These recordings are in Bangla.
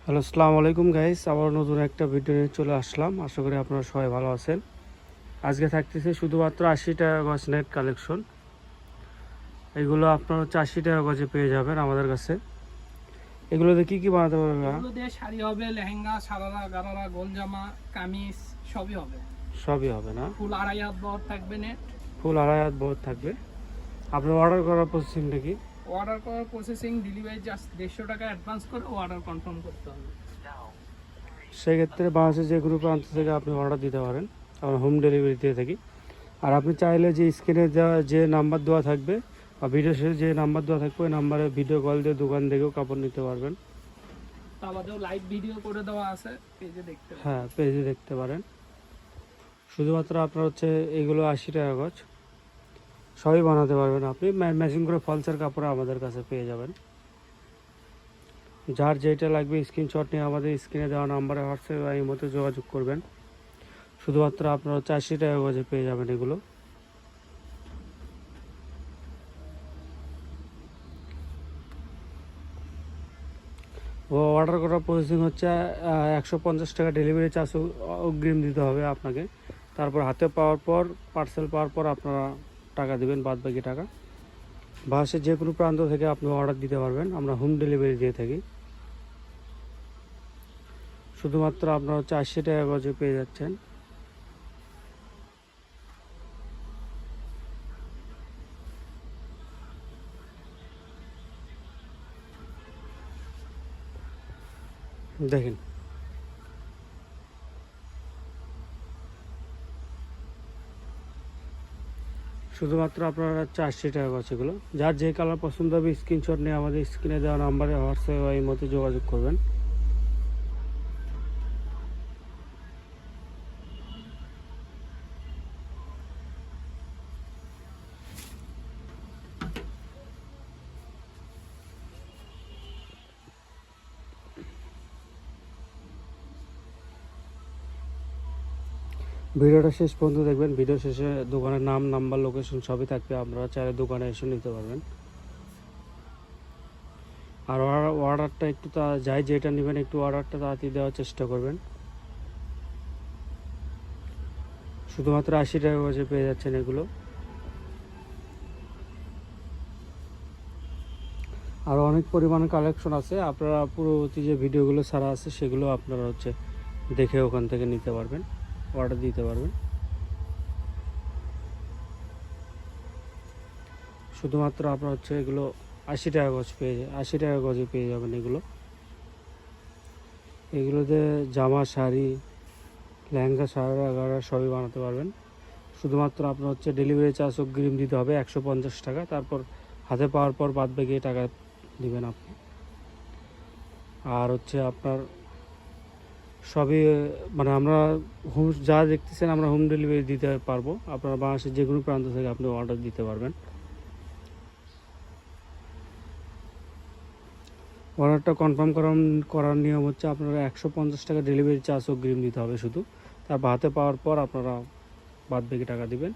হ্যালো, আসসালামু আলাইকুম গাইস। আবার নতুন একটা ভিডিও নিয়ে চলে আসলাম। আশা করি আপনারা সবাই ভালো আছেন। আজকে থাকতেছে শুধুমাত্র 80 টাকা গজ নেট কালেকশন। এগুলো আপনারা 80 টাকা গজে পেয়ে যাবেন আমাদের কাছে। এগুলোতে কি কি বানাতে পারবেন? এগুলো দিয়ে শাড়ি হবে, লেহেঙ্গা, সারারা, গারারা, গোলজামা, কামিজ সবই হবে। সবই হবে না? ফুল 2.5 হাত বহর থাকবে নেট। ফুল 2.5 হাত বহুত থাকবে। আপনার অর্ডার করার প্রসেসিংটা কি? অর্ডার করার প্রসেসিং, ডেলিভারি জাস্ট 150 টাকা অ্যাডভান্স করে অর্ডার কনফার্ম করতে হবে। সেক্ষেত্রে বাংলাদেশের যে গ্রুপ প্রান্ত থেকে আপনি অর্ডার দিতে পারেন, আমরা হোম ডেলিভারি দিয়ে থাকি। আর আপনি চাইলে যে স্ক্রিনে দেওয়া যে নাম্বার দেওয়া থাকবে বা ভিডিও শেষে যে নাম্বার দেওয়া থাকবে ওই নাম্বারে ভিডিও কল দিয়ে দোকান দেখেও কাপড় নিতে পারবেন। তা বাদেও লাইভ ভিডিও করে দেওয়া আছে, পেজে দেখতে পাবেন। হ্যাঁ, পেজে দেখতে পারেন। শুধুমাত্র আপনার হচ্ছে এগুলো 80 টাকা গজ, সবই বানাতে পারবেন আপনি। ম্যাচিং করে ফলসের কাপড় আমাদের কাছে পেয়ে যাবেন। যার যেটা লাগবে স্ক্রিনশট নিয়ে আমাদের স্ক্রিনে দেওয়া নাম্বারে হোয়াটসঅ্যাপ বা এই মতো যোগাযোগ করবেন। শুধুমাত্র আপনারা 80 টাকা গজে পেয়ে যাবেন এগুলো। ও অর্ডার করার প্রসেসিং হচ্ছে 150 টাকা ডেলিভারি চার্জ অগ্রিম দিতে হবে আপনাকে। তারপর হাতে পাওয়ার পর, পার্সেল পাওয়ার পর আপনারা টাকা দেবেন, বাদ বাকি টাকা। বাসের যে কোনো প্রান্ত থেকে আপনি অর্ডার দিতে পারবেন, আমরা হোম ডেলিভারি দিয়ে থাকি। শুধুমাত্র আপনারা হচ্ছে 80 টাকা গজে পেয়ে যাচ্ছেন। দেখেন, শুধুমাত্র আপনারা 80 টাকা গজ এগুলো। যার যে কালার পছন্দ হবে স্ক্রিনশট নিয়ে আমাদের স্ক্রিনে দেওয়া নাম্বারে হোয়াটসঅ্যাপ বা এই মতো যোগাযোগ করবেন। ভিডিওটা শেষ পর্যন্ত দেখবেন। ভিডিও শেষে দোকানের নাম, নাম্বার, লোকেশন সবই থাকবে, আপনারা চাইলে দোকানে এসে নিতে পারবেন। আর অর্ডারটা একটু যাই যেটা নেবেন একটু অর্ডারটা তাড়াতাড়ি দেওয়ার চেষ্টা করবেন। শুধুমাত্র 80 টাকা গজে পেয়ে যাচ্ছেন এগুলো। আর অনেক পরিমাণে কালেকশন আছে, আপনারা পূর্ববর্তী যে ভিডিওগুলো ছাড়া আছে সেগুলো আপনারা হচ্ছে দেখে ওখান থেকে নিতে পারবেন, অর্ডার দিতে পারবেন। শুধুমাত্র আপনার হচ্ছে এগুলো 80 টাকা গজে পেয়ে যাবেন এগুলো। এগুলোতে জামা, শাড়ি, লেহেঙ্গা, সারারা, গারা সবই বানাতে পারবেন। শুধুমাত্র আপনার হচ্ছে ডেলিভারি চার্জ অগ্রিম দিতে হবে 150 টাকা। তারপর হাতে পাওয়ার পর বাদ বাকি টাকা দিবেন আপনি। আর হচ্ছে আপনার সবই মানে আমরা হোম যা দেখতেছেন আমরা হোম ডেলিভারি দিতে পারবো। আপনার বাংলাদেশের যে কোনো প্রান্ত থেকে আপনি অর্ডার দিতে পারবেন। অর্ডারটা কনফার্ম করার নিয়ম হচ্ছে আপনারা 150 টাকা ডেলিভারি চার্জ অগ্রিম দিতে হবে শুধু। তারপর হাতে পাওয়ার পর আপনারা বাদ বাকি টাকা দিবেন।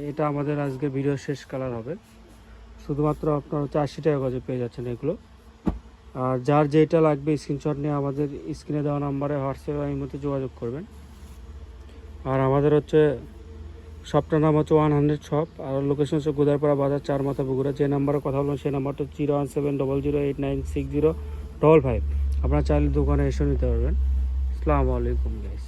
এটা আমাদের আজকে ভিডিওর শেষ কালার হবে। শুধুমাত্র আপনার হচ্ছে 80 টাকা গজে পেয়ে যাচ্ছেন এগুলো। আর যার যেটা লাগবে স্ক্রিনশট নিয়ে আমাদের স্ক্রিনে দেওয়া নাম্বারে হোয়াটসঅ্যাপে এই মধ্যে যোগাযোগ করবেন। আর আমাদের হচ্ছে শপটার নাম হচ্ছে 100 শপ। আর লোকেশন হচ্ছে গোদারপাড়া বাজার, 4 মাথা, বগুড়া। যে নাম্বারে কথা বলবেন সেই নাম্বারটা 01700896055। আপনারা চাইলে দোকানে এসে নিতে পারবেন। আসসালামু আলাইকুম গাইস।